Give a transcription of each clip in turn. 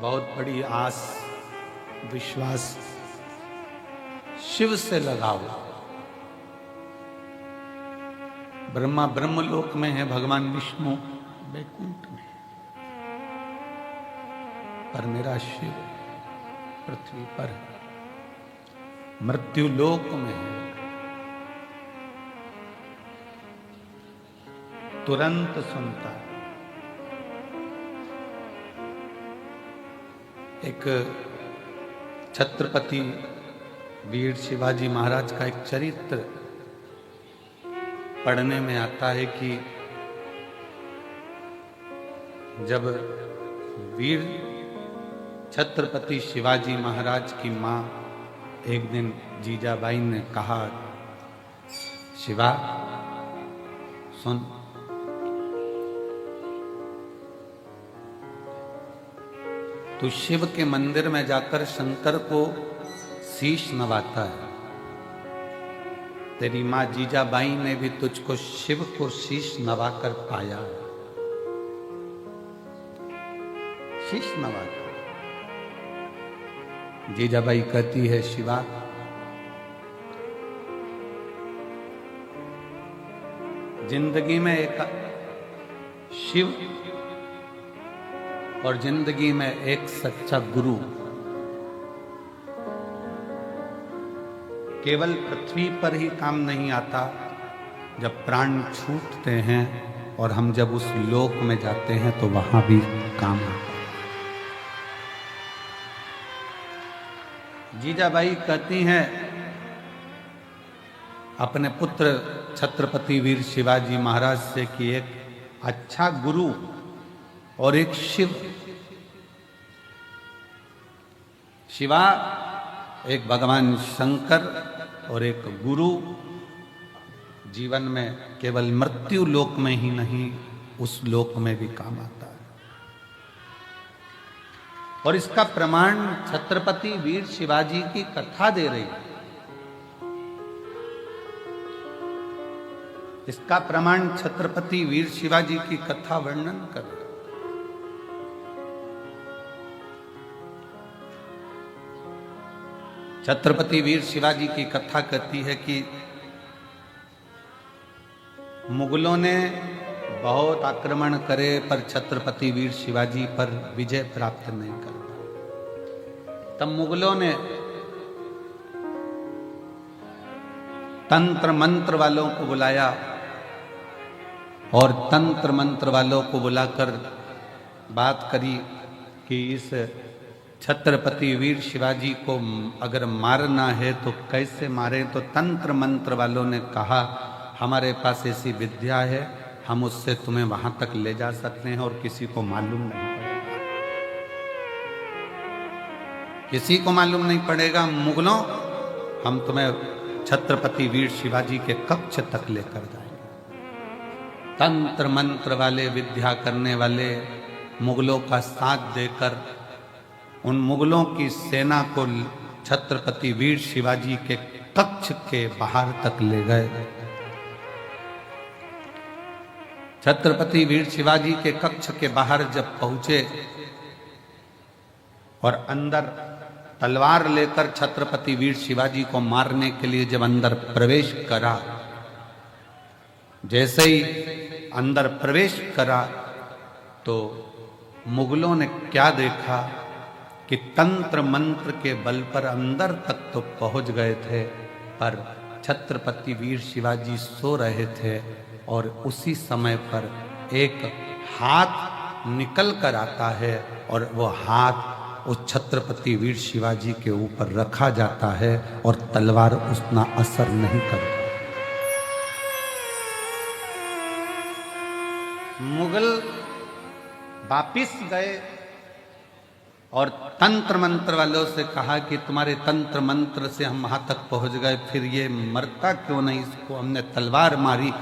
बहुत बड़ी आस विश्वास शिव से लगाओ। ब्रह्मा ब्रह्मलोक में है, भगवान विष्णु वैकुंठ में, पर मेरा शिव पृथ्वी पर है, मृत्यु लोक में है। तुरंत सुनता है। एक छत्रपति वीर शिवाजी महाराज का एक चरित्र पढ़ने में आता है कि जब वीर छत्रपति शिवाजी महाराज की मां एक दिन जीजाबाई ने कहा, शिवा सुन, तू शिव के मंदिर में जाकर शंकर को शीश नवाता है। तेरी मां जीजाबाई ने भी तुझको शिव को शीश नवाकर पाया है। शीश नवाकर जीजाबाई कहती है, शिवा जिंदगी में एक शिव और जिंदगी में एक सच्चा गुरु केवल पृथ्वी पर ही काम नहीं आता, जब प्राण छूटते हैं और हम जब उस लोक में जाते हैं तो वहां भी काम आता है। जीजाबाई कहती हैं अपने पुत्र छत्रपति वीर शिवाजी महाराज से कि एक अच्छा गुरु और एक शिव, शिवा एक भगवान शंकर और एक गुरु जीवन में केवल मृत्यु लोक में ही नहीं, उस लोक में भी काम आता है। और इसका प्रमाण छत्रपति वीर शिवाजी की कथा दे रही है। इसका प्रमाण छत्रपति वीर शिवाजी की कथा वर्णन कर रही है। छत्रपति वीर शिवाजी की कथा कहती है कि मुगलों ने बहुत आक्रमण करे पर छत्रपति वीर शिवाजी पर विजय प्राप्त नहीं कर पाए। तब मुगलों ने तंत्र मंत्र वालों को बुलाया और तंत्र मंत्र वालों को बुलाकर बात करी कि इस छत्रपति वीर शिवाजी को अगर मारना है तो कैसे मारे। तो तंत्र मंत्र वालों ने कहा, हमारे पास ऐसी विद्या है, हम उससे तुम्हें वहां तक ले जा सकते हैं और किसी को मालूम नहीं पड़ेगा। किसी को मालूम नहीं पड़ेगा। मुगलों, हम तुम्हें छत्रपति वीर शिवाजी के कक्ष तक लेकर जाएंगे। तंत्र मंत्र वाले, विद्या करने वाले मुगलों का साथ देकर उन मुगलों की सेना को छत्रपति वीर शिवाजी के कक्ष के बाहर तक ले गए। छत्रपति वीर शिवाजी के कक्ष के बाहर जब पहुंचे और अंदर तलवार लेकर छत्रपति वीर शिवाजी को मारने के लिए जब अंदर प्रवेश करा, जैसे ही अंदर प्रवेश करा तो मुगलों ने क्या देखा कि तंत्र मंत्र के बल पर अंदर तक तो पहुंच गए थे, पर छत्रपति वीर शिवाजी सो रहे थे और उसी समय पर एक हाथ निकल कर आता है और वो हाथ उस छत्रपति वीर शिवाजी के ऊपर रखा जाता है और तलवार उतना असर नहीं करता। मुगल वापिस गए और तंत्र मंत्र वालों से कहा कि तुम्हारे तंत्र मंत्र से हम वहां तक पहुंच गए, फिर ये मरता क्यों नहीं, इसको हमने तलवार मारी,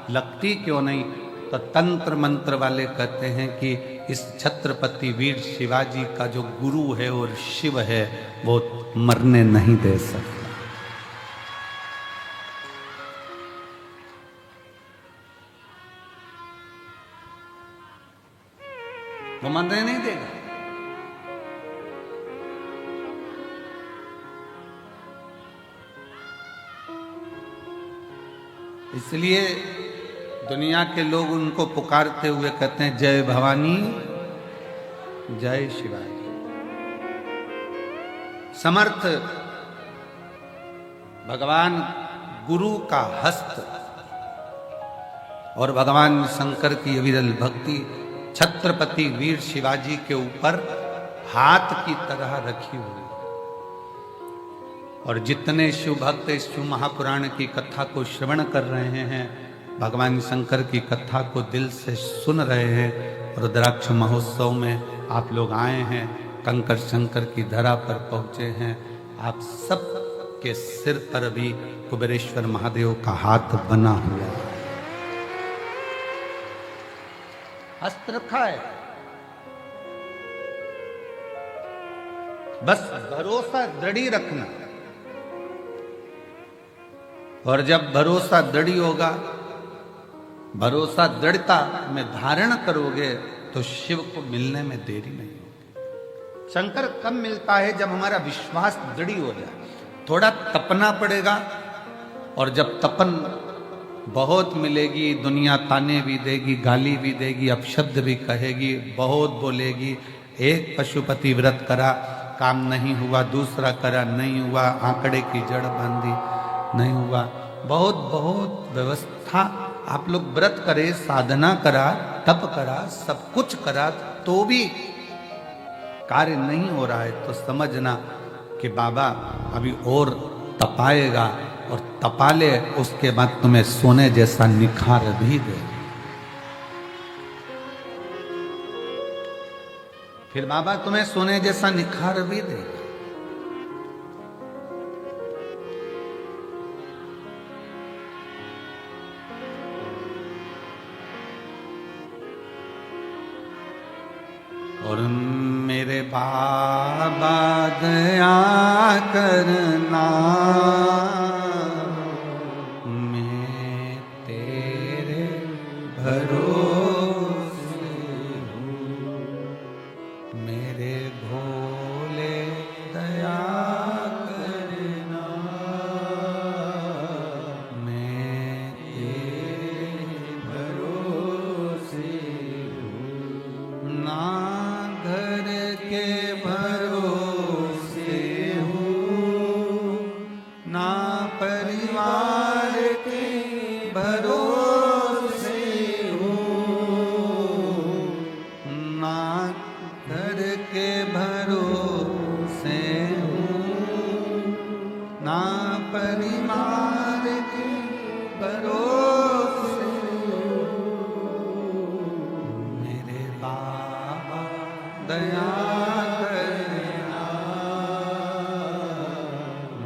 लगती क्यों नहीं। तो तंत्र मंत्र वाले कहते हैं कि इस छत्रपति वीर शिवाजी का जो गुरु है और शिव है वो मरने नहीं दे सकता। वो मरने नहीं देगा। इसलिए दुनिया के लोग उनको पुकारते हुए कहते हैं जय भवानी जय शिवाजी। समर्थ भगवान गुरु का हस्त और भगवान शंकर की अविरल भक्ति छत्रपति वीर शिवाजी के ऊपर हाथ की तरह रखी हुई। और जितने शिव भक्त इस शिव महापुराण की कथा को श्रवण कर रहे हैं, भगवान शंकर की कथा को दिल से सुन रहे हैं, रुद्राक्ष महोत्सव में आप लोग आए हैं, कंकर शंकर की धरा पर पहुंचे हैं, आप सब के सिर पर भी कुबेरेश्वर महादेव का हाथ बना हुआ है, हस्त रखा है। बस भरोसा दृढ़ी रखना, और जब भरोसा दृढ़ी होगा, भरोसा दृढ़ता में धारण करोगे तो शिव को मिलने में देरी नहीं होगी। शंकर कब मिलता है? जब हमारा विश्वास दृढ़ी हो जाए। थोड़ा तपना पड़ेगा, और जब तपन बहुत मिलेगी, दुनिया ताने भी देगी, गाली भी देगी, अपशब्द भी कहेगी, बहुत बोलेगी। एक पशुपति व्रत करा, काम नहीं हुआ, दूसरा करा, नहीं हुआ, आंकड़े की जड़ बांधी, नहीं हुआ। बहुत बहुत व्यवस्था, आप लोग व्रत करे, साधना करा, तप करा, सब कुछ करा, तो भी कार्य नहीं हो रहा है, तो समझना कि बाबा अभी और तपाएगा, और तपा ले, उसके बाद तुम्हें सोने जैसा निखार भी दे। फिर बाबा तुम्हें सोने जैसा निखार भी देगा। और मेरे बाबा दया करना, मैं तेरे भरोसे हूँ, मेरे भोले दया करना, मैं तेरे भरोसे हूँ। ना घर के भरोसे हूँ, ना परिवार के भरोसे हूँ, ना घर के भरोसे हूँ, ना परिवार के भरोसे हूँ। मेरे बाबा दया करना,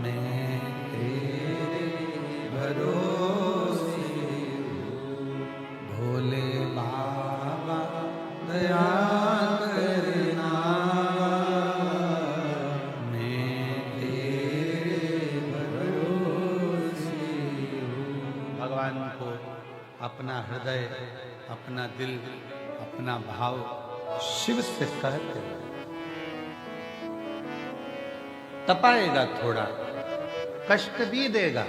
मैं तेरे भरोसे हूँ। भोले बाबा दया करना, मैं तेरे भरोसे हूँ। भगवान को अपना हृदय, अपना दिल, अपना भाव शिव से कहते हैं। तपाएगा, थोड़ा कष्ट भी देगा,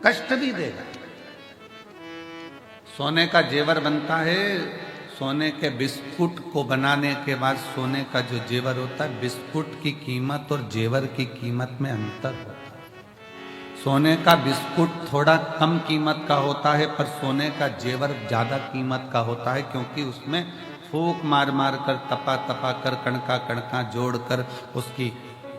कष्ट भी देगा। सोने का जेवर बनता है, सोने के बिस्कुट को बनाने के बाद सोने का जो जेवर होता है, बिस्कुट की कीमत और जेवर की कीमत में अंतर होता है। सोने का बिस्कुट थोड़ा कम कीमत का होता है, पर सोने का जेवर ज्यादा कीमत का होता है, क्योंकि उसमें फूंक मार मार कर, तपा तपा कर, कणका कणका जोड़कर उसकी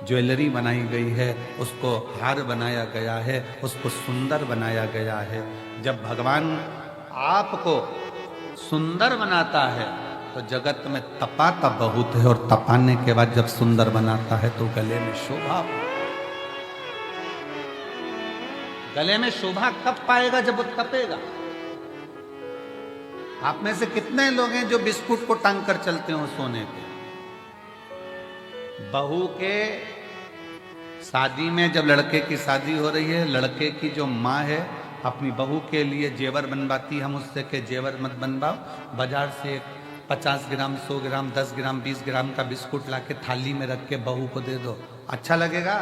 ज्वेलरी बनाई गई है, उसको हार बनाया गया है, उसको सुंदर बनाया गया है। जब भगवान आपको सुंदर बनाता है तो जगत में तपाता बहुत है, और तपाने के बाद जब सुंदर बनाता है तो गले में शोभा। गले में शोभा कब पाएगा? जब वो तपेगा। आप में से कितने लोग हैं जो बिस्कुट को टांग कर चलते हो सोने पे? बहू के शादी में, जब लड़के की शादी हो रही है, लड़के की जो माँ है अपनी बहू के लिए जेवर बनवाती, हम उससे के जेवर मत बनवाओ, बाजार से 50 ग्राम, 100 ग्राम, 10 ग्राम, 20 ग्राम का बिस्कुट लाके थाली में रख के बहू को दे दो, अच्छा लगेगा?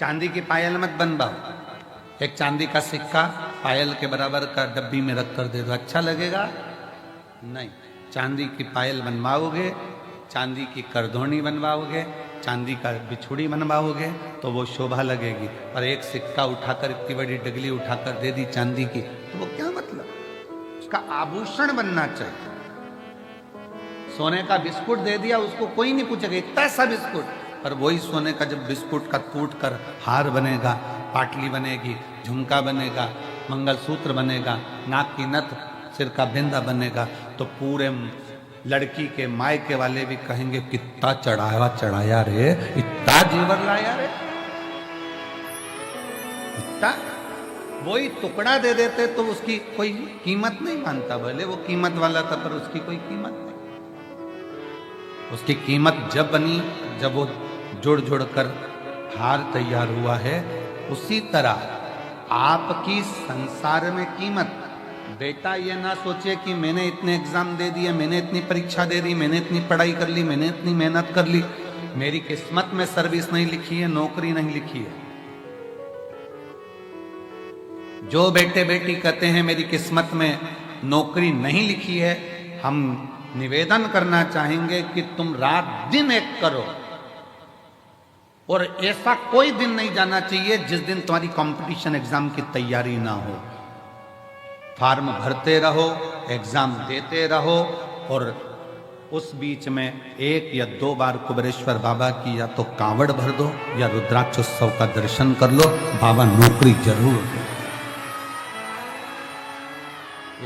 चांदी की पायल मत बनवाओ, एक चांदी का सिक्का पायल के बराबर का डब्बी में रख कर दे दो, अच्छा लगेगा? नहीं। चांदी की पायल बनवाओगे, चांदी की करधोनी बनवाओगे, चांदी का बिछुड़ी बनवाओगे तो वो शोभा लगेगी। और एक सिक्का उठाकर, इतनी बड़ी डगली उठाकर दे दी चांदी की, तो वो क्या मतलब? उसका आभूषण बनना चाहिए। सोने का बिस्कुट दे दिया, उसको कोई नहीं पूछेगा इतना सा बिस्कुट, पर वही सोने का जब बिस्कुट का टूट कर हार बनेगा, पाटली बनेगी, झुमका बनेगा, मंगलसूत्र बनेगा, नाक की नथ, सिर का बिंदा बनेगा, तो पूरे लड़की के मायके वाले भी कहेंगे कितना चढ़ाया रे, इतना जेवर लाया रे, इतना। वही टुकड़ा दे देते तो उसकी कोई कीमत नहीं मानता, भले वो कीमत वाला था पर उसकी कोई कीमत नहीं। उसकी कीमत जब बनी, जब वो जुड़ जुड़ कर हार तैयार हुआ है। उसी तरह आपकी संसार में कीमत, बेटा ये ना सोचे कि मैंने इतने एग्जाम दे दिए, मैंने इतनी परीक्षा दे दी, मैंने इतनी पढ़ाई कर ली, मैंने इतनी मेहनत कर ली, मेरी किस्मत में सर्विस नहीं लिखी है, नौकरी नहीं लिखी है। जो बेटे बेटी कहते हैं मेरी किस्मत में नौकरी नहीं लिखी है, हम निवेदन करना चाहेंगे कि तुम रात दिन एक करो, और ऐसा कोई दिन नहीं जाना चाहिए जिस दिन तुम्हारी कंपटीशन एग्जाम की तैयारी ना हो। फॉर्म भरते रहो, एग्जाम देते रहो, और उस बीच में 1 या 2 बार कुबेरेश्वर बाबा की या तो कांवड़ भर दो या रुद्राक्षोत्सव का दर्शन कर लो, बाबा नौकरी जरूर दे।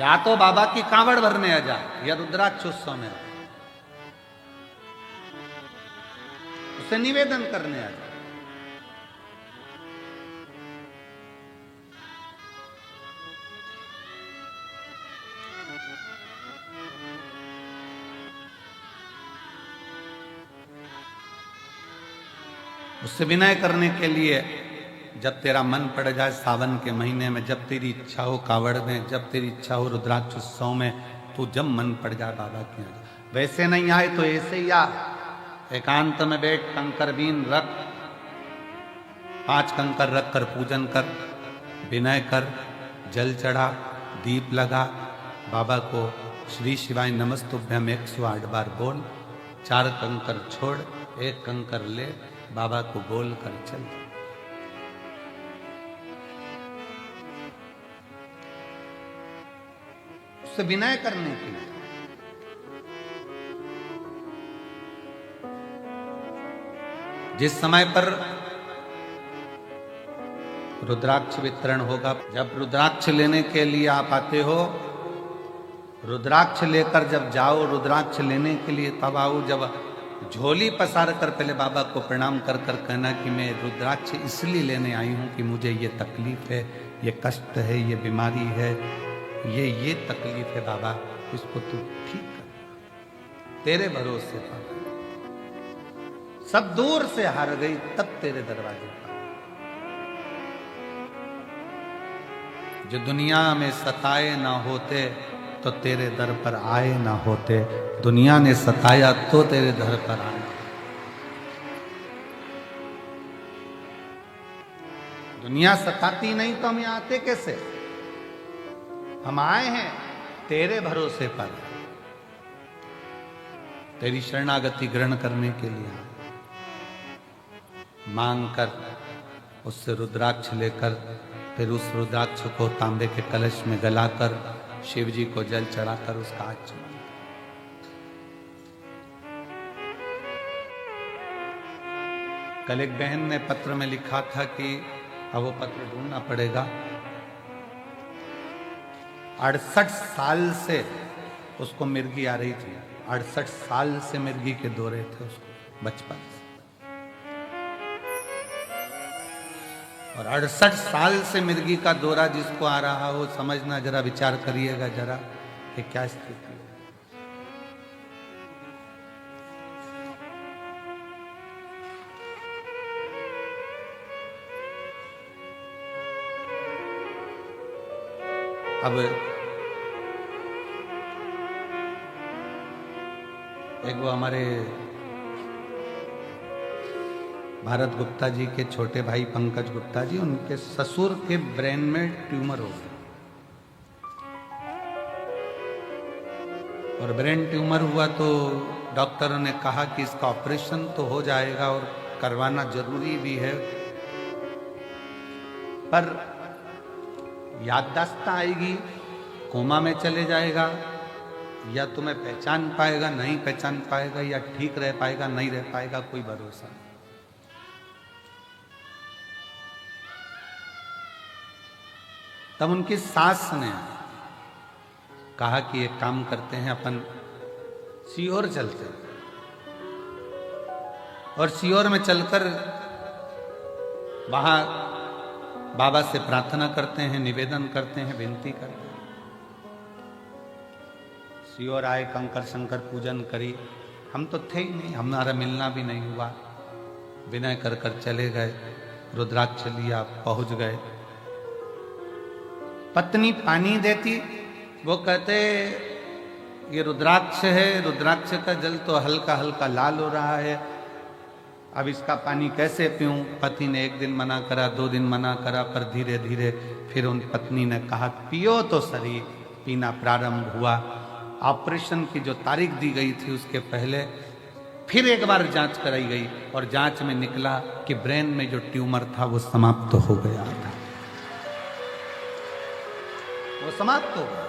या तो बाबा की कांवड़ भरने आ जा या रुद्राक्षोत्सव में उससे निवेदन करने आ जा। उससे विनय करने के लिए, जब तेरा मन पड़ जाए सावन के महीने में, जब तेरी इच्छा हो कावड़ में, जब तेरी इच्छा हो रुद्राक्षोत्सव में, तो जब मन पड़ जाए बाबा की आ जा। वैसे नहीं आए तो ऐसे ही आ, एकांत में बैठ, कंकर बीन रख, 5 कंकर रख कर पूजन कर, विनय कर, जल चढ़ा, दीप लगा, बाबा को श्री शिवाय नमस्तुभ्यम 108 बार बोल, 4 कंकर छोड़, 1 कंकर ले, बाबा को बोल कर चल। उससे विनय करने के लिए। जिस समय पर रुद्राक्ष वितरण होगा, जब रुद्राक्ष लेने के लिए आप आते हो, रुद्राक्ष लेकर जब जाओ, रुद्राक्ष लेने के लिए तब आओ। जब झोली पसार कर पहले बाबा को प्रणाम कर कर कहना कि मैं रुद्राक्ष इसलिए लेने आई हूं कि मुझे ये तकलीफ है, ये कष्ट है, ये बीमारी है, ये तकलीफ है बाबा, इसको तू ठीक कर, तेरे भरोसे पर। सब दूर से हार गई, तब तेरे दरवाजे पर। जो दुनिया में सताए ना होते तो तेरे दर पर आए ना होते, दुनिया ने सताया तो तेरे दर पर आए। दुनिया सताती नहीं तो हम यहां आते कैसे? हम आए हैं तेरे भरोसे पर, तेरी शरणागति ग्रहण करने के लिए। मांग कर, उससे रुद्राक्ष लेकर, फिर उस रुद्राक्ष को तांबे के कलश में गलाकर, शिव जी को जल चढ़ाकर उसका हाथ चुमा। कल एक बहन ने पत्र में लिखा था कि अब वो पत्र ढूंढना पड़ेगा, 68 साल से उसको मिर्गी आ रही थी, 68 साल से मिर्गी के दौरे थे उसको बचपन से, और 68 साल से मिर्गी का दौरा जिसको आ रहा हो, समझना, जरा विचार करिएगा जरा कि क्या स्थिति है। अब एक वो हमारे भारत गुप्ता जी के छोटे भाई पंकज गुप्ता जी, उनके ससुर के ब्रेन में ट्यूमर हो गया और ब्रेन ट्यूमर हुआ तो डॉक्टरों ने कहा कि इसका ऑपरेशन तो हो जाएगा और करवाना जरूरी भी है, पर याददाश्त आएगी, कोमा में चले जाएगा, या तुम्हें पहचान पाएगा नहीं पहचान पाएगा, या ठीक रह पाएगा नहीं रह पाएगा, कोई भरोसा नहीं। तब उनकी सास ने कहा कि एक काम करते हैं, अपन सीहोर चलते हैं और सीहोर में चलकर वहां बाबा से प्रार्थना करते हैं, निवेदन करते हैं, विनती करते हैं। सीहोर आए, कंकर शंकर पूजन करी, हम तो थे ही नहीं, हमारा मिलना भी नहीं हुआ, विनय कर कर चले गए, रुद्राक्ष लिया, पहुंच गए। पत्नी पानी देती, वो कहते ये रुद्राक्ष है, रुद्राक्ष का जल तो हल्का हल्का लाल हो रहा है, अब इसका पानी कैसे पीऊं। पति ने एक दिन मना करा, 2 दिन मना करा, पर धीरे धीरे फिर उन पत्नी ने कहा पियो तो सही, पीना प्रारंभ हुआ। ऑपरेशन की जो तारीख दी गई थी उसके पहले फिर एक बार जांच कराई गई और जांच में निकला कि ब्रेन में जो ट्यूमर था वो समाप्त हो गया था, वो समाप्त हो गया।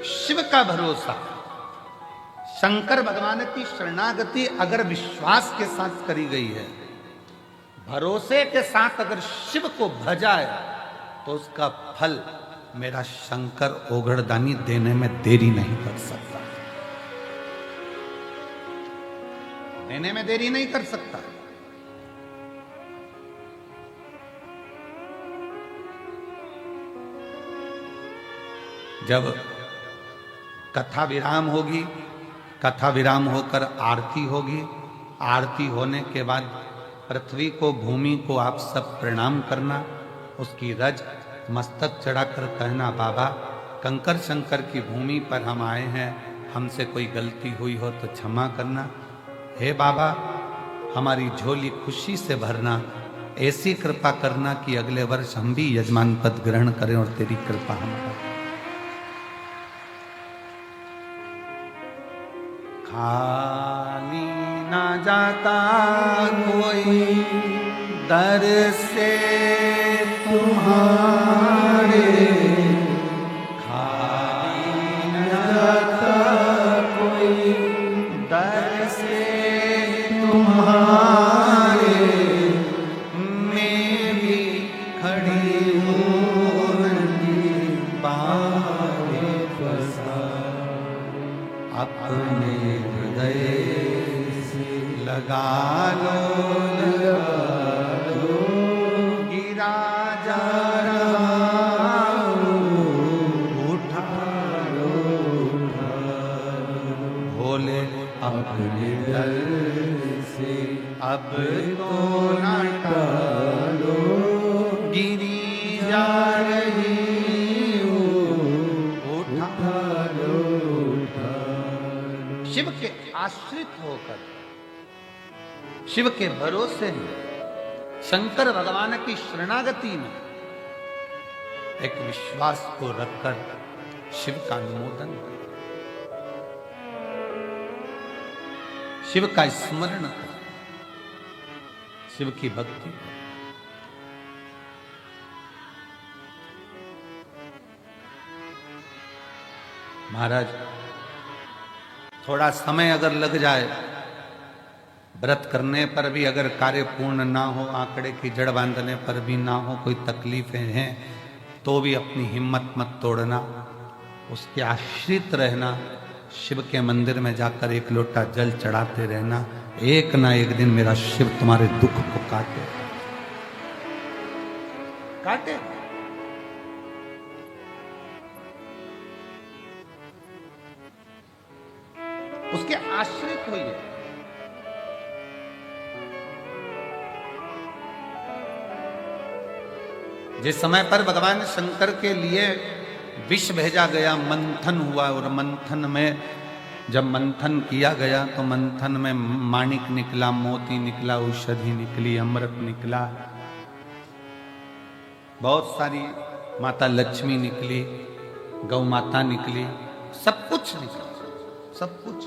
शिव का भरोसा, शंकर भगवान की शरणागति अगर विश्वास के साथ करी गई है, भरोसे के साथ अगर शिव को भजाए तो उसका फल मेरा शंकर ओघड़दानी देने में देरी नहीं कर सकता, देने में देरी नहीं कर सकता। जब कथा विराम होगी, कथा विराम होकर आरती होगी, आरती होने के बाद पृथ्वी को, भूमि को आप सब प्रणाम करना, उसकी रज मस्तक चढ़ाकर कहना बाबा कंकर शंकर की भूमि पर हम आए हैं, हमसे कोई गलती हुई हो तो क्षमा करना। हे बाबा हमारी झोली खुशी से भरना, ऐसी कृपा करना कि अगले वर्ष हम भी यजमान पद ग्रहण करें और तेरी कृपा हमारा। खाली ना जाता कोई दर से तुम्हारे, खाली ना जाता कोई दर से तुम्हारे, मैं भी खड़ी हूँ बाहे फसा, अपने हृदय से लगा लो, गिरा जा रहा उठा लो, भोले अपने दर से अब तो ना टालो, गिरी जा रही उठा लो। शिव के आश्रित होकर, शिव के भरोसे में, शंकर भगवान की शरणागति में एक विश्वास को रखकर शिव का अनुमोदन करें, शिव का स्मरण करें, शिव की भक्ति करें। महाराज थोड़ा समय अगर लग जाए, व्रत करने पर भी अगर कार्य पूर्ण ना हो, आंकड़े की जड़ बांधने पर भी ना हो, कोई तकलीफें हैं तो भी अपनी हिम्मत मत तोड़ना, उसके आश्रित रहना, शिव के मंदिर में जाकर एक लोटा जल चढ़ाते रहना। एक ना एक दिन मेरा शिव तुम्हारे दुख को काटे, काटे। उसके आश्रित होइए। जिस समय पर भगवान शंकर के लिए विष भेजा गया, मंथन हुआ और मंथन में जब मंथन किया गया तो मंथन में माणिक निकला, मोती निकला, औषधि निकली, अमृत निकला, बहुत सारी माता लक्ष्मी निकली, गौ माता निकली, सब कुछ निकला, सब कुछ,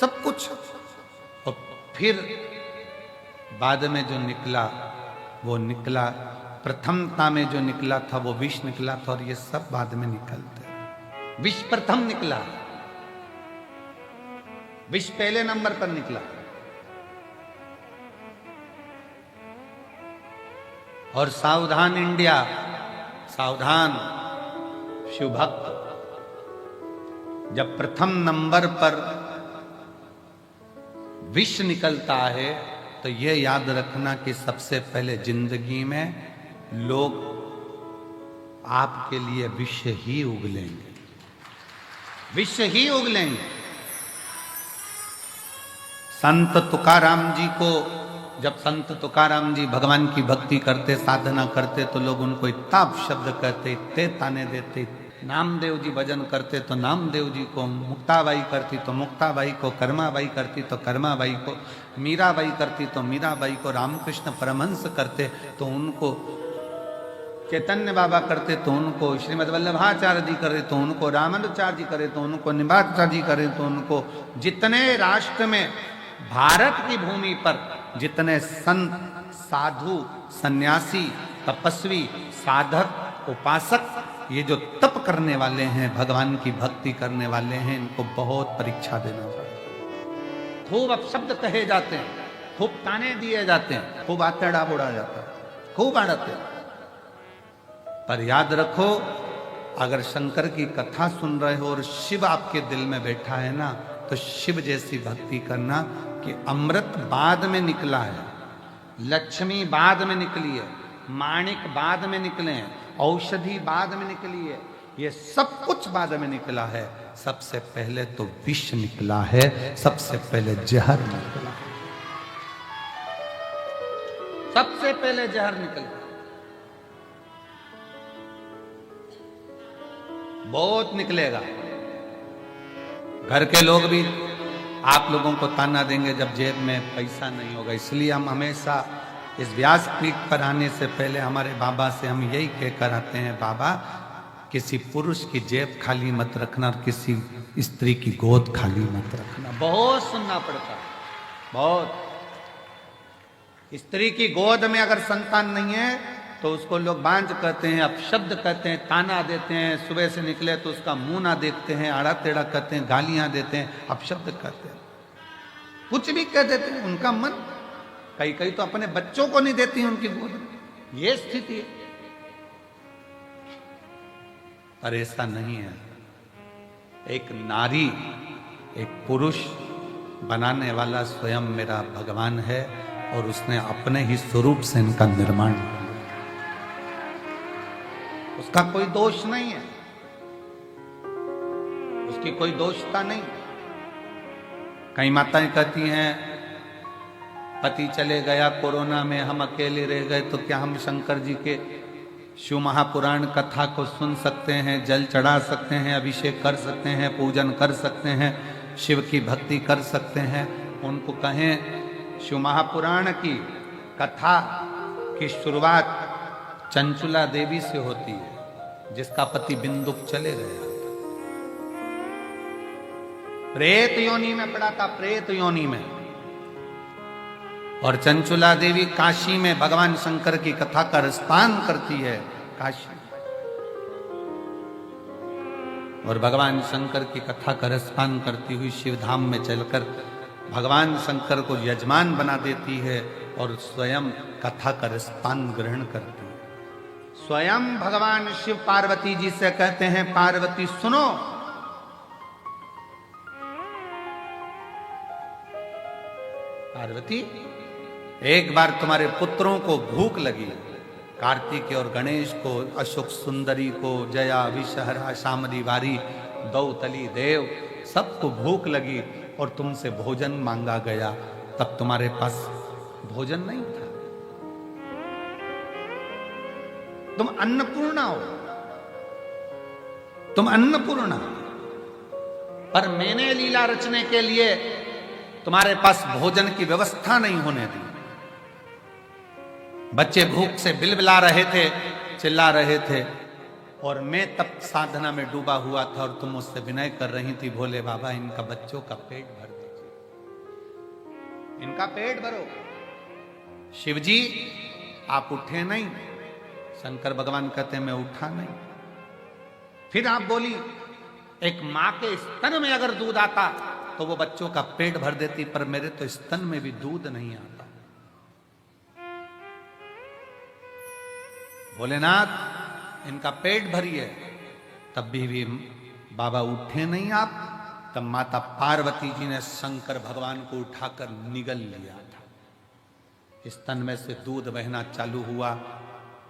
सब कुछ। और फिर बाद में जो निकला वो निकला, प्रथमता में जो निकला था वो विष निकला था, और ये सब बाद में निकलते। विष प्रथम निकला, विष पहले नंबर पर निकला। और सावधान इंडिया, सावधान शिव भक्त, जब प्रथम नंबर पर विष निकलता है तो यह याद रखना कि सबसे पहले जिंदगी में लोग आपके लिए विष ही उगलेंगे, विष ही उगलेंगे। संत तुकाराम जी को, जब संत तुकाराम जी भगवान की भक्ति करते, साधना करते, तो लोग उनको इतना शब्द कहते, इतने ताने देते। नामदेव जी भजन करते तो नामदेव जी को, मुक्ताबाई करती तो मुक्ताबाई को, कर्माबाई करती तो कर्माबाई को, मीराबाई करती तो मीराबाई को, रामकृष्ण परमहंस करते तो उनको, चैतन्य बाबा करते तो उनको, श्रीमद वल्लभाचार्य जी करे तो उनको, रामानुजाचार्य जी करे तो उनको, निम्बाचार्य जी करे तो उनको। जितने राष्ट्र में, भारत की भूमि पर जितने संत, साधु, सन्यासी, तपस्वी, साधक, उपासक, ये जो तप करने वाले हैं, भगवान की भक्ति करने वाले हैं, इनको बहुत परीक्षा देना पड़ेगा। खूब अपशब्द कहे जाते हैं, खूब ताने दिए जाते हैं, खूब आतेड़ा बुड़ा जाता है, खूब आड़ते। पर याद रखो, अगर शंकर की कथा सुन रहे हो और शिव आपके दिल में बैठा है ना, तो शिव जैसी भक्ति करना कि अमृत बाद में निकला है, लक्ष्मी बाद में निकली है, माणिक बाद में निकले हैं, औषधि बाद में निकली है, ये सब कुछ बाद में निकला है। सबसे पहले तो विष निकला है, सबसे पहले जहर निकला, सबसे पहले जहर निकला। बहुत निकलेगा। घर के लोग भी आप लोगों को ताना देंगे जब जेब में पैसा नहीं होगा। इसलिए हम हमेशा इस व्यास पीठ पर आने से पहले हमारे बाबा से हम यही कहकर आते हैं, बाबा किसी पुरुष की जेब खाली मत रखना और किसी स्त्री की गोद खाली मत रखना। बहुत सुनना पड़ता है, बहुत। स्त्री की गोद में अगर संतान नहीं है तो उसको लोग बांझ कहते हैं, अपशब्द कहते हैं, ताना देते हैं, सुबह से निकले तो उसका मुंह ना देखते हैं, आड़ा टेढ़ा कहते हैं, गालियां देते हैं, अपशब्द कहते हैं, कुछ भी कह देते हैं। उनका मन, कई कई तो अपने बच्चों को नहीं देती उनकी गोद में, ये स्थिति है। पर ऐसा नहीं है। एक नारी, एक पुरुष बनाने वाला स्वयं मेरा भगवान है, और उसने अपने ही स्वरूप से इनका निर्माण किया। उसका कोई दोष नहीं है, उसकी कोई दोषता नहीं। कई माताएं कहती हैं, पति चले गया कोरोना में, हम अकेले रह गए, तो क्या हम शंकर जी के शिव महापुराण कथा को सुन सकते हैं, जल चढ़ा सकते हैं, अभिषेक कर सकते हैं, पूजन कर सकते हैं, शिव की भक्ति कर सकते हैं? उनको कहें शिव महापुराण की कथा की शुरुआत चंचुला देवी से होती है, जिसका पति बिंदुक चले गया, प्रेत योनि में पड़ा था, प्रेत योनि में। और चंचुला देवी काशी में भगवान शंकर की कथा का रसपान करती है, काशी। और भगवान शंकर की कथा का रसपान करती हुई शिवधाम में चलकर भगवान शंकर को यजमान बना देती है और स्वयं कथा का रसपान ग्रहण करती है। स्वयं भगवान शिव पार्वती जी से कहते हैं, पार्वती सुनो, पार्वती एक बार तुम्हारे पुत्रों को भूख लगी, कार्तिक और गणेश को, अशोक सुंदरी को, जया, विषहरा, शामरी वारी, दौतली देव, सबको भूख लगी और तुमसे भोजन मांगा गया, तब तुम्हारे पास भोजन नहीं था। तुम अन्नपूर्णा हो, तुम अन्नपूर्णा। पर मैंने लीला रचने के लिए तुम्हारे पास भोजन की व्यवस्था नहीं होने दी। बच्चे भूख से बिलबिला रहे थे, चिल्ला रहे थे, और मैं तब साधना में डूबा हुआ था और तुम मुझसे विनय कर रही थी, भोले बाबा इनका बच्चों का पेट भर दीजिए, इनका पेट भरो। शिवजी आप उठे नहीं। शंकर भगवान कहते मैं उठा नहीं। फिर आप बोली एक मां के स्तन में अगर दूध आता तो वो बच्चों का पेट भर देती, पर मेरे तो स्तन में भी दूध नहीं आता। भोलेनाथ इनका पेट भरिए। तब भी बाबा उठे नहीं आप। तब माता पार्वती जी ने शंकर भगवान को उठाकर निगल लिया था। स्तन में से दूध बहना चालू हुआ।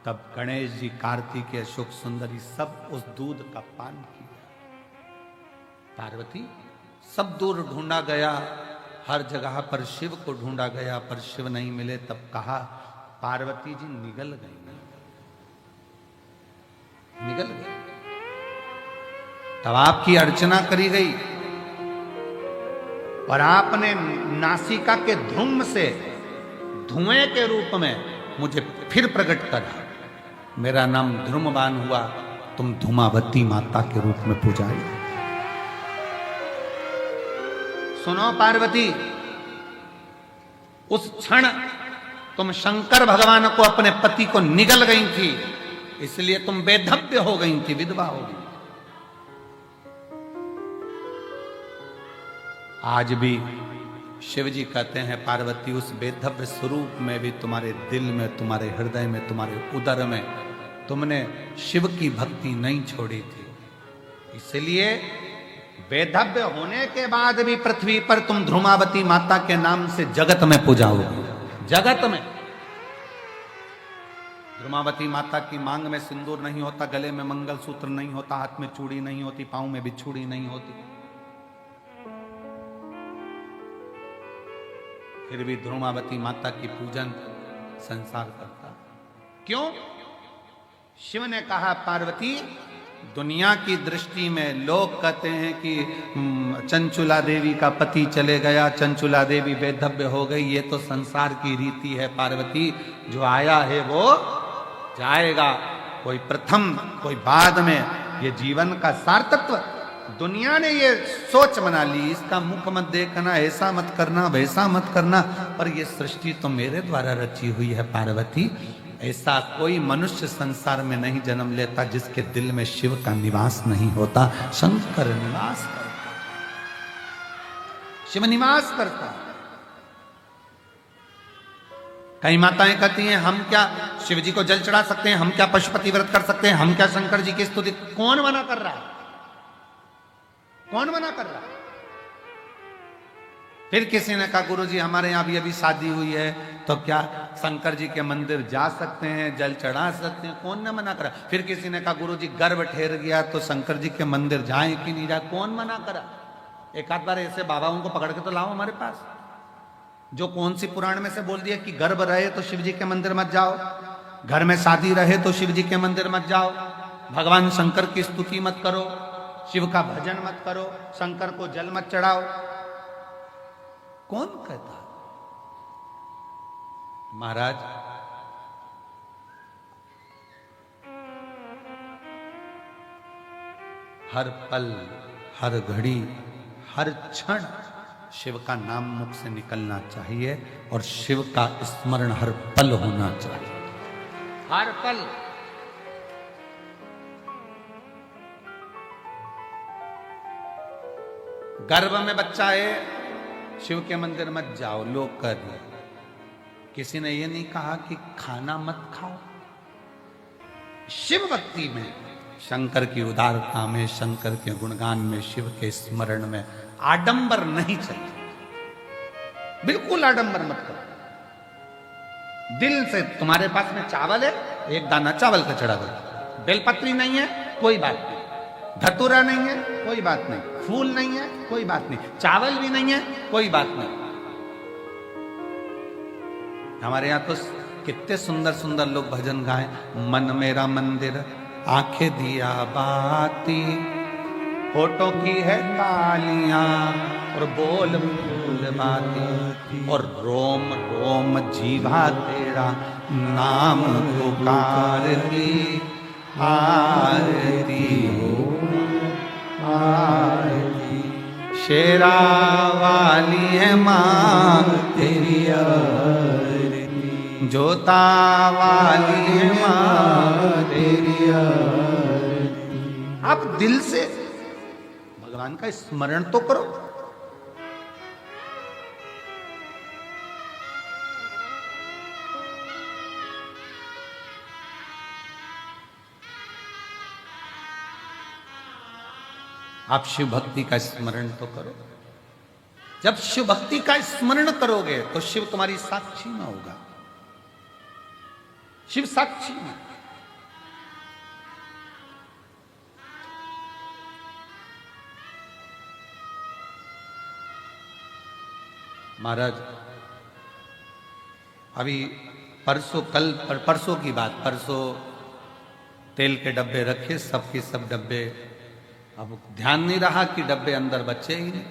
तब गणेश जी, कार्तिकेय, शुक सुंदरी सब उस दूध का पान किया। पार्वती सब दूर ढूंढा गया, हर जगह पर शिव को ढूंढा गया, पर शिव नहीं मिले। तब कहा पार्वती जी निगल गई, निगल गई। तब आपकी अर्चना करी गई और आपने नासिका के धूम से धुएं के रूप में मुझे फिर प्रकट करा। मेरा नाम ध्रुमबान हुआ, तुम धूमावती माता के रूप में पूजाई। सुनो पार्वती, उस क्षण तुम शंकर भगवान को, अपने पति को निगल गई थी, इसलिए तुम बेधव्य हो गई थी, विधवा हो गई। आज भी शिव जी कहते हैं पार्वती उस बेधव्य स्वरूप में भी तुम्हारे दिल में, तुम्हारे हृदय में, तुम्हारे उदर में तुमने शिव की भक्ति नहीं छोड़ी थी। इसलिए बेधव्य होने के बाद भी पृथ्वी पर तुम ध्रुमावती माता के नाम से जगत में पूजाओगे। जगत में ध्रुमावती माता की मांग में सिंदूर नहीं होता, गले में मंगलसूत्र नहीं होता, हाथ में चूड़ी नहीं होती, पांव में बिछुड़ी नहीं होती, फिर भी ध्रुमावती माता की पूजन संसार करता। क्यों? शिव ने कहा पार्वती, दुनिया की दृष्टि में लोग कहते हैं कि चंचुला देवी का पति चले गया, चंचुला देवी बेधव्य हो गई, ये तो संसार की रीति है पार्वती। जो आया है वो जाएगा, कोई प्रथम कोई बाद में। ये जीवन का सार्थत्व दुनिया ने ये सोच बना ली, इसका मुख मत देखना, ऐसा मत करना, वैसा मत करना, पर ये सृष्टि तो मेरे द्वारा रची हुई है पार्वती। ऐसा कोई मनुष्य संसार में नहीं जन्म लेता जिसके दिल में शिव का निवास नहीं होता। शंकर निवास करता, शिव निवास करता। कई माताएं कहती हैं हम क्या शिव जी को जल चढ़ा सकते हैं, हम क्या पशुपति व्रत कर सकते हैं, हम क्या शंकर जी की स्तुति। कौन मना कर रहा है? कौन मना कर रहा है? फिर किसी ने कहा गुरुजी हमारे यहां भी अभी शादी हुई है, तो क्या शंकर जी के मंदिर जा सकते हैं, जल चढ़ा सकते हैं? कौन ने मना करा? फिर किसी ने कहा गुरुजी गर्भ ठहर गया तो शंकर जी के मंदिर जाएं कि नहीं जाए? कौन मना करा? एक आध बार ऐसे बाबाओं को पकड़ के तो लाओ हमारे पास, जो कौन सी पुराण में से बोल दिया कि गर्भ रहे तो शिव जी के मंदिर मत जाओ, घर में शादी रहे तो शिव जी के मंदिर मत जाओ, भगवान शंकर की स्तुति मत करो, शिव का भजन मत करो, शंकर को जल मत चढ़ाओ। कौन कहता? महाराज हर पल, हर घड़ी, हर क्षण शिव का नाम मुख से निकलना चाहिए और शिव का स्मरण हर पल होना चाहिए। हर पल। गर्भ में बच्चा है, शिव के मंदिर मत जाओ, लोग कर रहे। किसी ने ये नहीं कहा कि खाना मत खाओ। शिव भक्ति में, शंकर की उदारता में, शंकर के गुणगान में, शिव के स्मरण में आडंबर नहीं चाहिए। बिल्कुल आडंबर मत करो। दिल से तुम्हारे पास में चावल है, एक दाना चावल का चढ़ा दो। बेलपत्री नहीं है, कोई बात नहीं। धतूरा नहीं है, कोई बात नहीं। फूल नहीं है, कोई बात नहीं। चावल भी नहीं है, कोई बात नहीं। हमारे यहां तो कितने सुंदर सुंदर लोग भजन गाए। मन मेरा मंदिर आंखें दिया बाती, होठों की है तालियां और बोल बोल बातें, और रोम रोम जीवा तेरा नाम पुकारती, आरती आरती। शेरा वाली है माँ तेरी आरती, जोता वाली है माँ तेरी आरती। आप दिल से भगवान का स्मरण तो करो। आप शिव भक्ति का स्मरण तो करो। जब शिव भक्ति का स्मरण करोगे तो शिव तुम्हारी साक्षी में होगा, शिव साक्षी में। महाराज अभी परसों की बात, परसों तेल के डब्बे रखे, सबके सब डब्बे, अब ध्यान नहीं रहा कि डब्बे अंदर बचे ही नहीं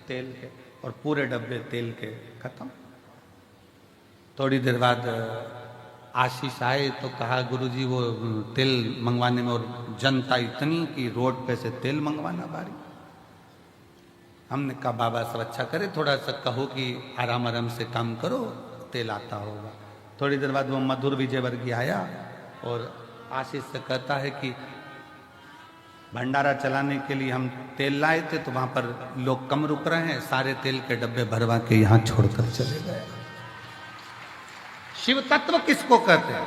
तेल के, और पूरे डब्बे तेल के खत्म। थोड़ी देर बाद आशीष आए तो कहा गुरुजी वो तेल मंगवाने में, और जनता इतनी कि रोड पे से तेल मंगवाना बारी। हमने कहा बाबा सब अच्छा करे, थोड़ा सा कहो कि आराम आराम से काम करो, तेल आता होगा। थोड़ी देर बाद वो मधुर विजयवर्गीय आया और आशीष से कहता है कि भंडारा चलाने के लिए हम तेल लाए थे, तो वहां पर लोग कम रुक रहे हैं, सारे तेल के डब्बे भरवा के यहां छोड़कर चले गए। शिव तत्व किसको कहते हैं?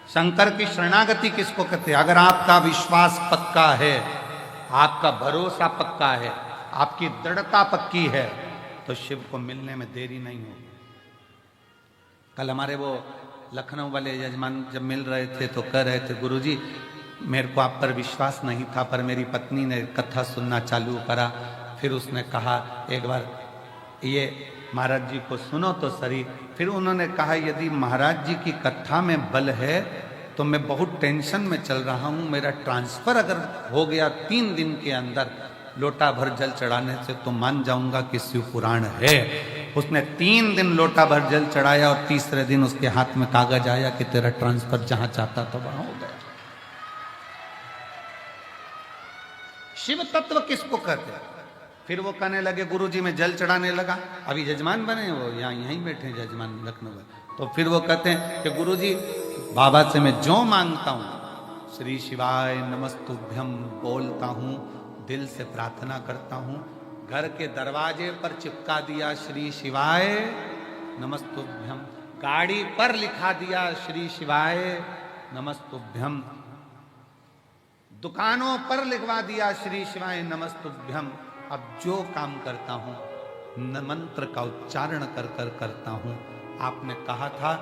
शंकर की शरणागति किसको कहते हैं? अगर आपका विश्वास पक्का है, आपका भरोसा पक्का है, आपकी दृढ़ता पक्की है, तो शिव को मिलने में देरी नहीं होगी। कल हमारे वो लखनऊ वाले यजमान जब मिल रहे थे तो कह रहे थे गुरुजी मेरे को आप पर विश्वास नहीं था, पर मेरी पत्नी ने कथा सुनना चालू करा, फिर उसने कहा एक बार ये महाराज जी को सुनो तो सही। फिर उन्होंने कहा यदि महाराज जी की कथा में बल है तो मैं बहुत टेंशन में चल रहा हूँ, मेरा ट्रांसफर अगर हो गया 3 दिन के अंदर लोटा भर जल चढ़ाने से, तो मान जाऊंगा कि शिव पुराण है। उसने 3 दिन लोटा भर जल चढ़ाया और तीसरे दिन उसके हाथ में कागज आया कि तेरा ट्रांसफर जहां चाहता था वहां हो गया। शिव तत्व किसको कहते हैं? फिर वो कहने लगे गुरुजी मैं जल चढ़ाने लगा, अभी जजमान बने वो यहीं बैठे जजमान लखनऊ में, तो फिर वो कहते हैं कि गुरुजी बाबा से मैं जो मांगता हूं श्री शिवाय नमस्तुभ्यम बोलता हूं, दिल से प्रार्थना करता हूं। घर के दरवाजे पर चिपका दिया श्री शिवाय नमस्तुभ्यम, गाड़ी पर लिखा दिया श्री शिवाय नमस्तुभ्यम, दुकानों पर लिखवा दिया श्री शिवाय नमस्तुभ्यम। अब जो काम करता हूं मंत्र का उच्चारण कर कर करता हूं। आपने कहा था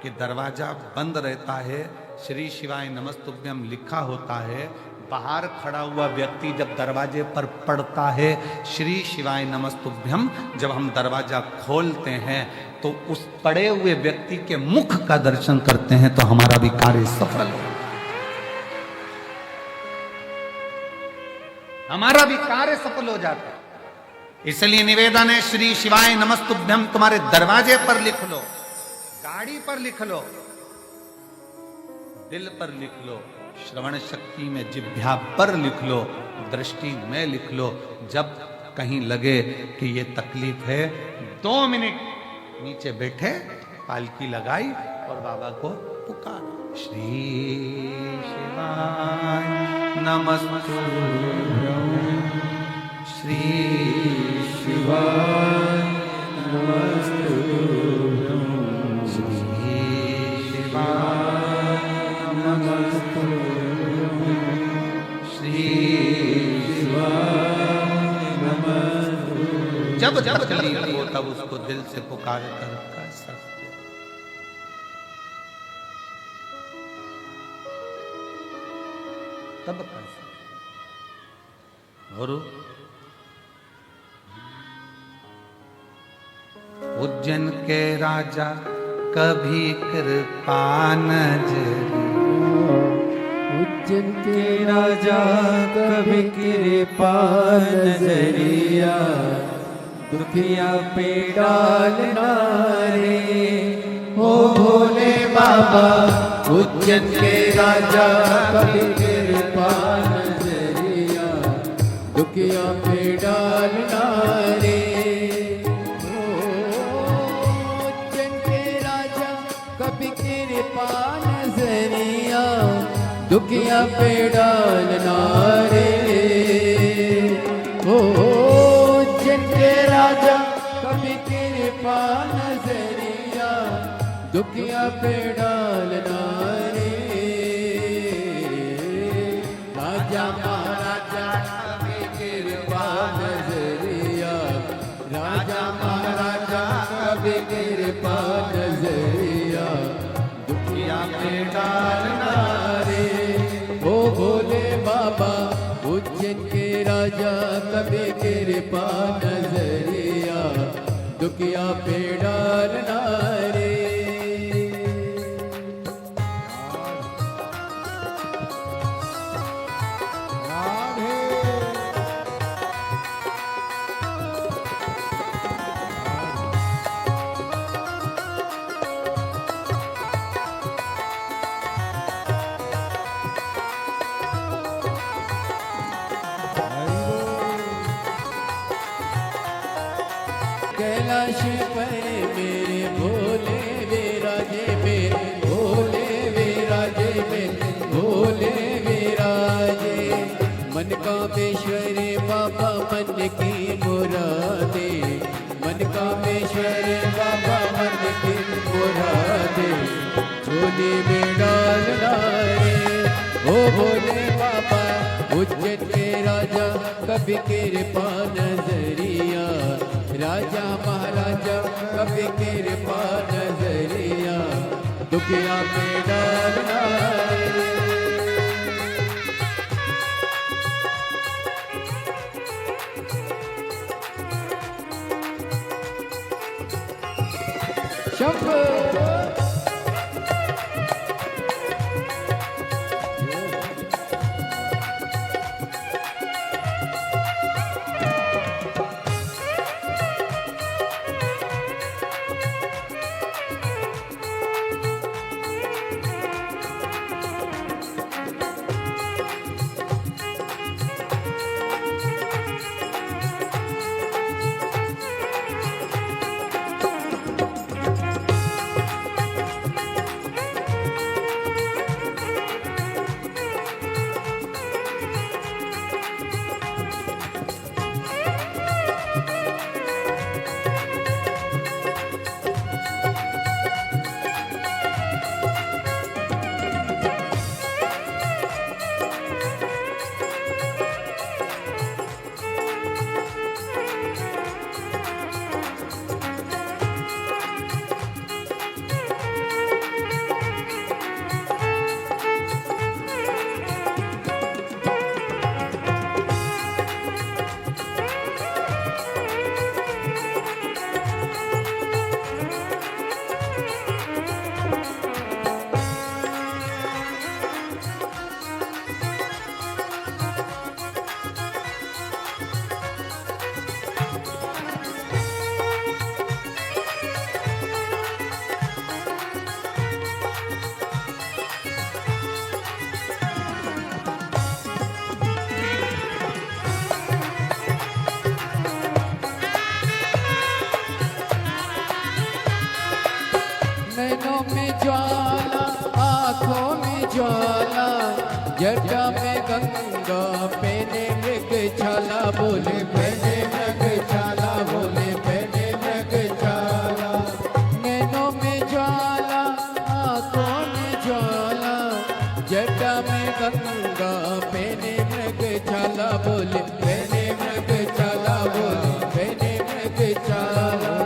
कि दरवाजा बंद रहता है, श्री शिवाय नमस्तुभ्यम लिखा होता है, बाहर खड़ा हुआ व्यक्ति जब दरवाजे पर पड़ता है श्री शिवाय नमस्तुभ्यम, जब हम दरवाजा खोलते हैं तो उस पड़े हुए व्यक्ति के मुख का दर्शन करते हैं तो हमारा भी कार्य सफल हो, हमारा भी कार्य सफल हो जाता है। इसलिए निवेदन है श्री शिवाय नमस्तुभ्यम तुम्हारे दरवाजे पर लिख लो, गाड़ी पर लिख लो, दिल पर लिख लो, श्रवण शक्ति में जिह्वा पर लिख लो, दृष्टि में लिख लो। जब कहीं लगे कि ये तकलीफ है 2 मिनट नीचे बैठे, पालकी लगाई और बाबा को पुकारो श्री शिवाय नमस्तुभ्यम, श्री शिवाय नमस्तुभ्यम, श्री शिवाय नमस्तुभ्यम, श्री शिवाय नमस्तुभ्यम। जब जब तकलीफ हो तब उसको दिल से पुकार कर सकते, तब कर सकते। और उज्जैन के राजा कभी कृपा न जरी, उज्जैन के राजा कभी कृपा नजरिया दुखिया पे डालना रे। ओ भोले बाबा उज्जैन के राजा कभी कृपा नजरिया दुखिया पे डालना रे। उज्जैन के राजा कभी कृपा नजरिया दुखिया पे डालना रे। उज्जैन के राजा कभी कृपा नजरिया दुखिया पे डालना रे। राजा महाराजा कभी कृपा नजरिया राजा महाराजा कभी कृपा नजरिया दुखिया पे डालना रे। ओ भोले बाबा उज्जैन के राजा कभी कृपा नजरिया दुखिया पे डालना रे। कैलाश पर मेरे भोले विराजे मेरे भोले विराजे मेरे भोले विराजे। मन कामेश्वर बाबा मन की मुरादे मन कामेश्वर बाबा मन की मुरादे झोली में डालना रे। ओ भोले बाबा उज्जैन के राजा कभी कृपा नजरिया राजा महाराजा कभी कृपा नजरिया दुखिया पे डालना रे। शंभो नैनों में ज्वाला आँखों में ज्वाला जटा में गंगा पहने मृग छाला बोले पहने मृग छाला बोले पहने मृग छाला। नैनों में ज्वाला आँखों में ज्वाला जटा में गंगा पहने मृग छाला बोले पहने मृग छाला बोले पहने मृग छाला।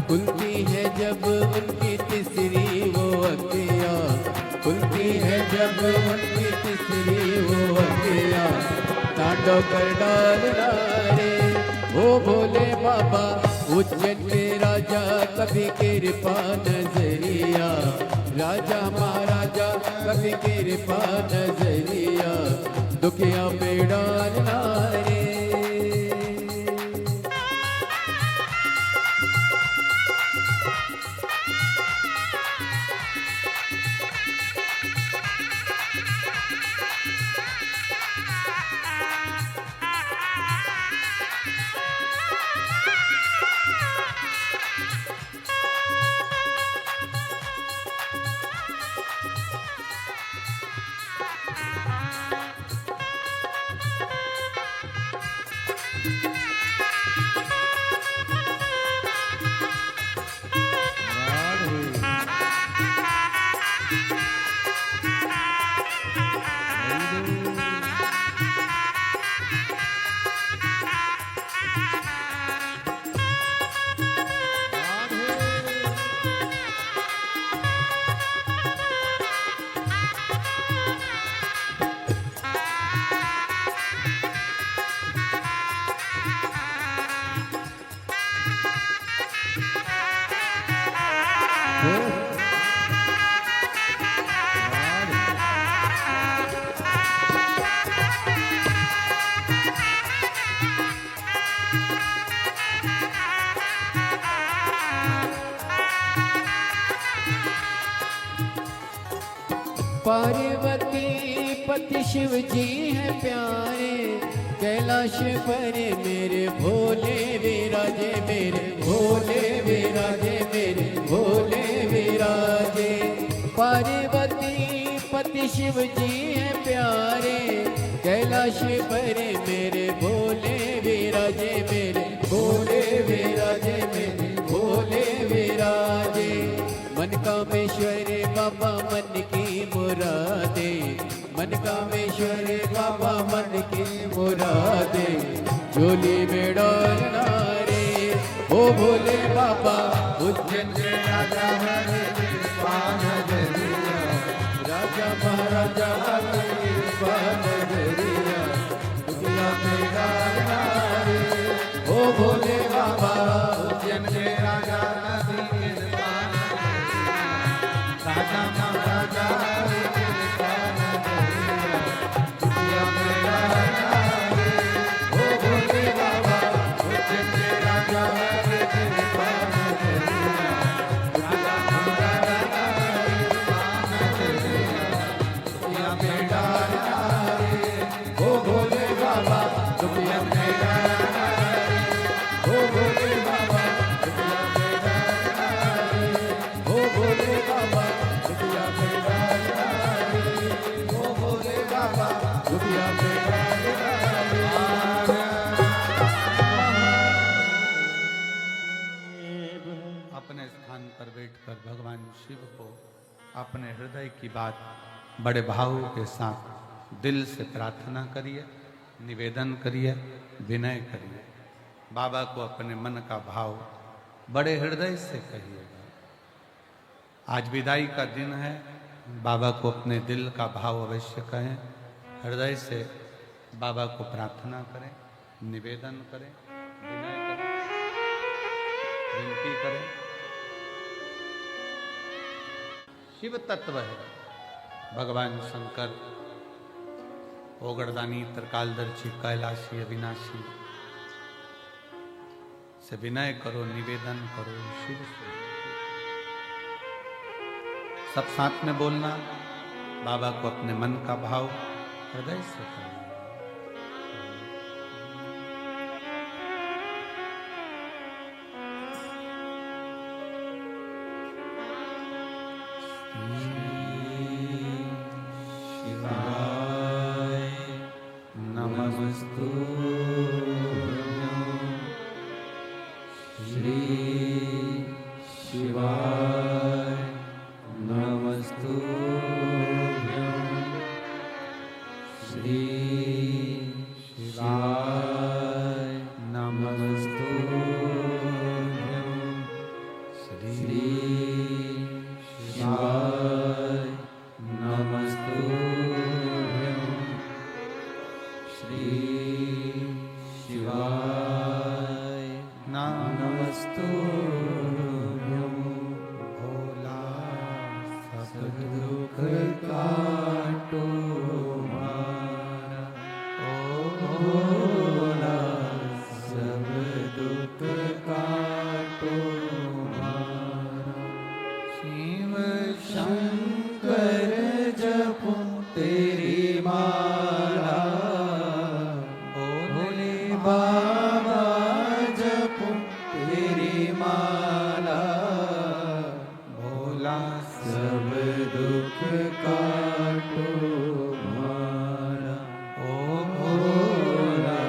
खुलती है जब उनकी तीसरी वो अखियाँ खुलती है जब उनकी तीसरी वो अखियाँ तांडव कर डालना रे। ओ भोले बाबा उज्जैन के राजा कभी कृपा नजरिया राजा महाराजा कभी कृपा नजरिया दुखिया पे डालना रे। पार्वती पति शिव जी हैं प्यारे, कैलाश पर मेरे भोले विराजे, मेरे भोले विराजे, मेरे भोले विराजे। पार्वती पति शिव जी हैं प्यारे, कैलाश पर मेरे भोले विराजे, मेरे भोले विराजे, मेरे भोले विराजे। मन कामेश्वर बाबा मन की मुरादे, मन कामेश्वर बाबा मन की मुरादे, झोली में डालना रे ओ भोले बाबा। उज्जैन के राजा हरे राजा महाराजा दुनिया में डालना रे ओ भोले बाबा। उज्जैन के राजा राजा महाराजा दुनिया में डालना रे ओ भोले बाबा। उज्जैन के राजा राजा महाराजा दुनिया में डालना रे ओ भोले बाबा। दुनिया में डालना रे ओ भोले बाबा। दुनिया में डालना रे ओ भोले बाबा। दुनिया में डालना रे ओ भोले बाबा। दुनिया में डालना अपने स्थान पर बैठकर भगवान शिव को अपने हृदय की बात बड़े भाव के साथ दिल से प्रार्थना करिए, निवेदन करिए, विनय करिए। बाबा को अपने मन का भाव बड़े हृदय से कहिएगा। आज विदाई का दिन है, बाबा को अपने दिल का भाव अवश्य कहें, हृदय से बाबा को प्रार्थना करें, निवेदन करें, विनय करें, विनती करें। शिव तत्व है भगवान शंकर, ओगरदानी, त्रिकालदर्शी, कैलाशी, अविनाशी से विनय करो, निवेदन करो शिव से। सब साथ में बोलना, बाबा को अपने मन का भाव हृदय से करना। तेरी माला, भोले बाबा जपूं तेरी माला, भोला सब दुख काटो मारा। ओ भोला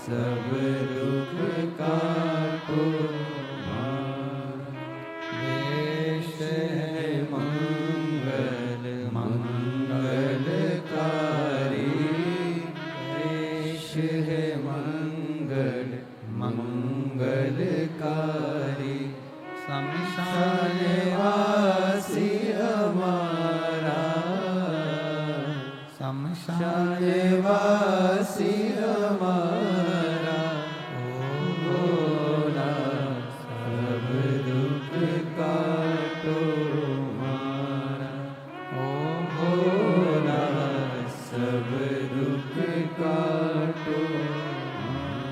सब दुख काटो मारा। वेश है मंगल मंगलकारी, वेश है मंगल मंगलकारी, शमशान वासी हमारा, शमशान वासी हमारा। ओ भोला सब दुख काटो मारा, ओ भोला सब दुख काटो मारा।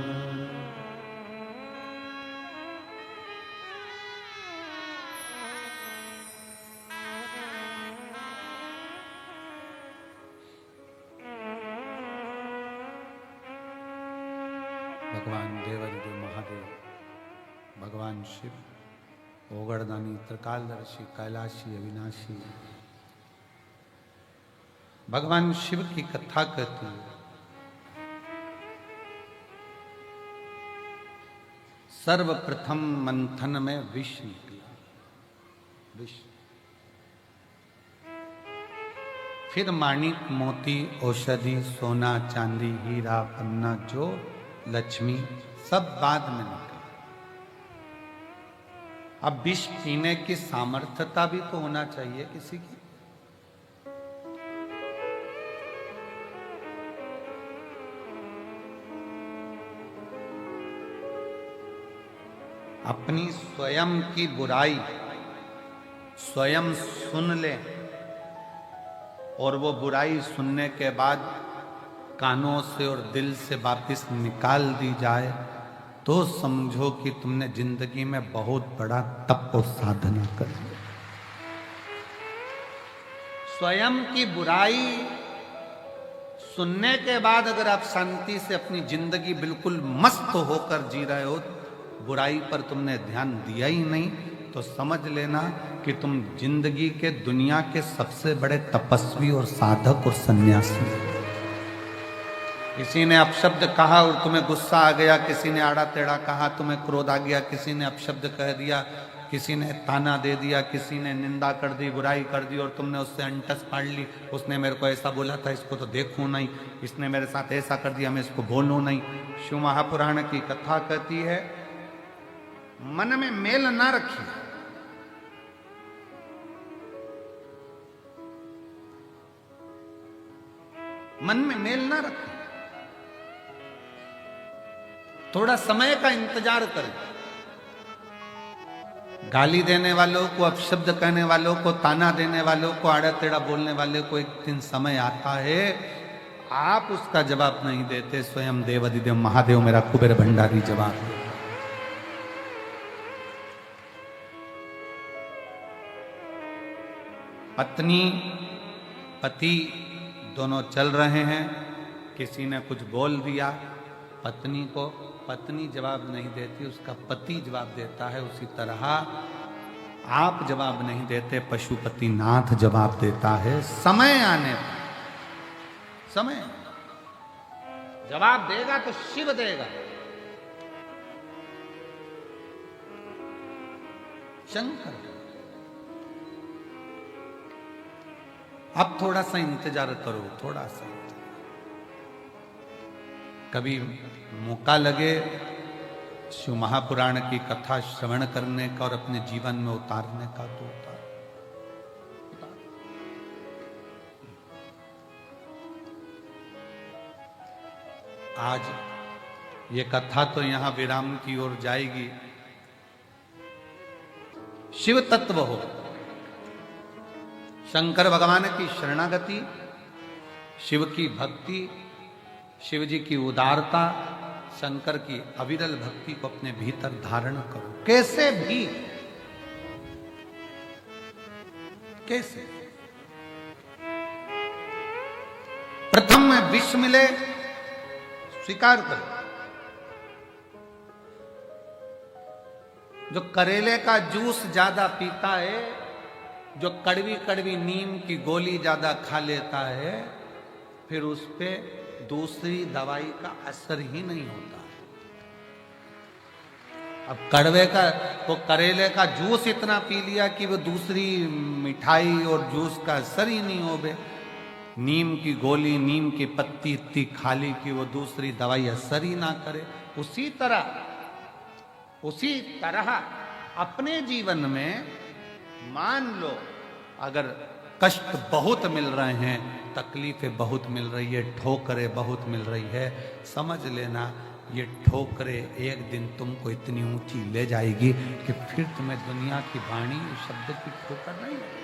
भगवान देवादिदेव महादेव, भगवान शिव, ओगड़दानी, त्रिकालदर्शी, कैलाशी, अविनाशी, भगवान शिव की कथा कहती है। सर्वप्रथम मंथन में विष निकला, विष। फिर माणिक, मोती, औषधि, सोना, चांदी, हीरा, पन्ना, जो लक्ष्मी, सब बाद में निकला। अब विष पीने की सामर्थ्यता भी तो होना चाहिए किसी की। अपनी स्वयं की बुराई स्वयं सुन ले, और वो बुराई सुनने के बाद कानों से और दिल से वापस निकाल दी जाए, तो समझो कि तुमने जिंदगी में बहुत बड़ा तप और साधना कर ली। स्वयं की बुराई सुनने के बाद अगर आप शांति से अपनी जिंदगी बिल्कुल मस्त होकर जी रहे हो, बुराई पर तुमने ध्यान दिया ही नहीं, तो समझ लेना कि तुम जिंदगी के दुनिया के सबसे बड़े तपस्वी और साधक और सन्यासी। किसी ने अपशब्द कहा और तुम्हें गुस्सा आ गया, किसी ने आड़ा टेढ़ा कहा, तुम्हें क्रोध आ गया, किसी ने अपशब्द कह दिया, किसी ने ताना दे दिया, किसी ने निंदा कर दी, बुराई कर दी, और तुमने उससे अंटस फाड़ ली। उसने मेरे को ऐसा बोला था, इसको तो देखूं नहीं, इसने मेरे साथ ऐसा कर दिया, मैं इसको बोलूं नहीं। शिव महापुराण की कथा कहती है, मन में मेल ना रखिए, मन में मेल ना रखें, थोड़ा समय का इंतजार करें। गाली देने वालों को, अपशब्द कहने वालों को, ताना देने वालों को, आड़ा टेढ़ा बोलने वाले को एक दिन समय आता है, आप उसका जवाब नहीं देते, स्वयं देवादिदेव महादेव मेरा कुबेर भंडारी जवाब देता। पत्नी पति दोनों चल रहे हैं, किसी ने कुछ बोल दिया पत्नी को, पत्नी जवाब नहीं देती, उसका पति जवाब देता है। उसी तरह आप जवाब नहीं देते, पशुपति नाथ जवाब देता है। समय आने पर, समय जवाब देगा तो शिव देगा, शंकर। अब थोड़ा सा इंतजार करो, थोड़ा सा। कभी मौका लगे शिव महापुराण की कथा श्रवण करने का और अपने जीवन में उतारने का, तो उतार। आज ये कथा तो यहां विराम की ओर जाएगी। शिव तत्व हो, शंकर भगवान की शरणागति, शिव की भक्ति, शिव जी की उदारता, शंकर की अविरल भक्ति को अपने भीतर धारण करो, कैसे भी, कैसे। प्रथम में विष मिले, स्वीकार करो। जो करेले का जूस ज्यादा पीता है, जो कड़वी कड़वी नीम की गोली ज्यादा खा लेता है, फिर उस पे दूसरी दवाई का असर ही नहीं होता है। अब कड़वे का, वो करेले का जूस इतना पी लिया कि वो दूसरी मिठाई और जूस का असर ही नहीं हो बे। नीम की गोली, नीम की पत्ती इतनी खा ली कि वो दूसरी दवाई असर ही ना करे। उसी तरह अपने जीवन में मान लो, अगर कष्ट बहुत मिल रहे हैं, तकलीफें बहुत मिल रही है, ठोकरें बहुत मिल रही है, समझ लेना ये ठोकरें एक दिन तुमको इतनी ऊंची ले जाएगी कि फिर तुम्हें दुनिया की वाणी शब्द की ठोकर नहीं लगेगी,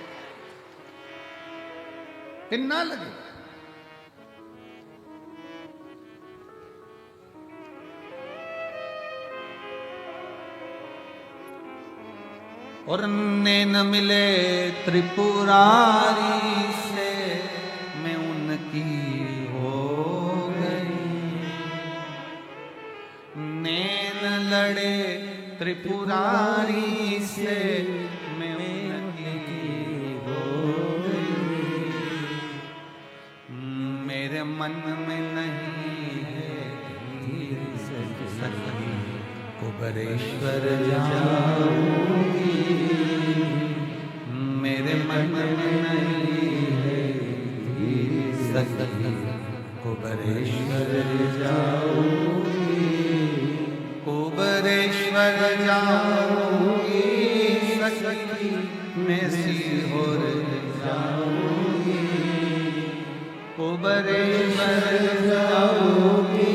फिर ना लगे। और नैन मिले त्रिपुरारी से, मैं उनकी हो गई। नैन लड़े त्रिपुरारी से, मैं उनकी हो गई। मेरे मन में नहीं है सखी, कुबरेश्वर जाऊंगी। मेरे मन में नहीं है सखी, कुबरेश्वर जाऊंगी। कुबरेश्वर जाऊंगी सखी, मैं सीहोर जाऊंगी। कुबरेश्वर जाऊंगी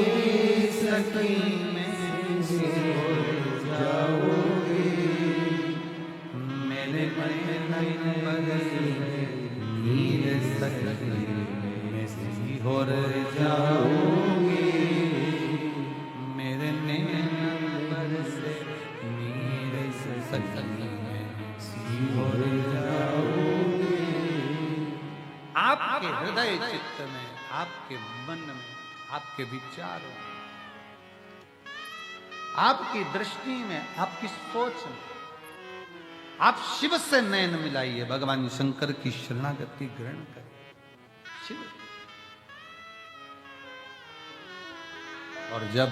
सखी, मैं सीहोर जाऊंगी। मेरे मन नीर सखी, मैं सीहोर जाऊंगी। मेरे नैन से नीर सखी, मैं सीहोर जाऊंगी। आपके हृदय चित्त में, आपके मन में, आपके विचारों में, आपकी दृष्टि में, आपकी सोच में आप शिव से नयन मिलाइए। भगवान शंकर की शरणागति ग्रहण करें, शिव। और जब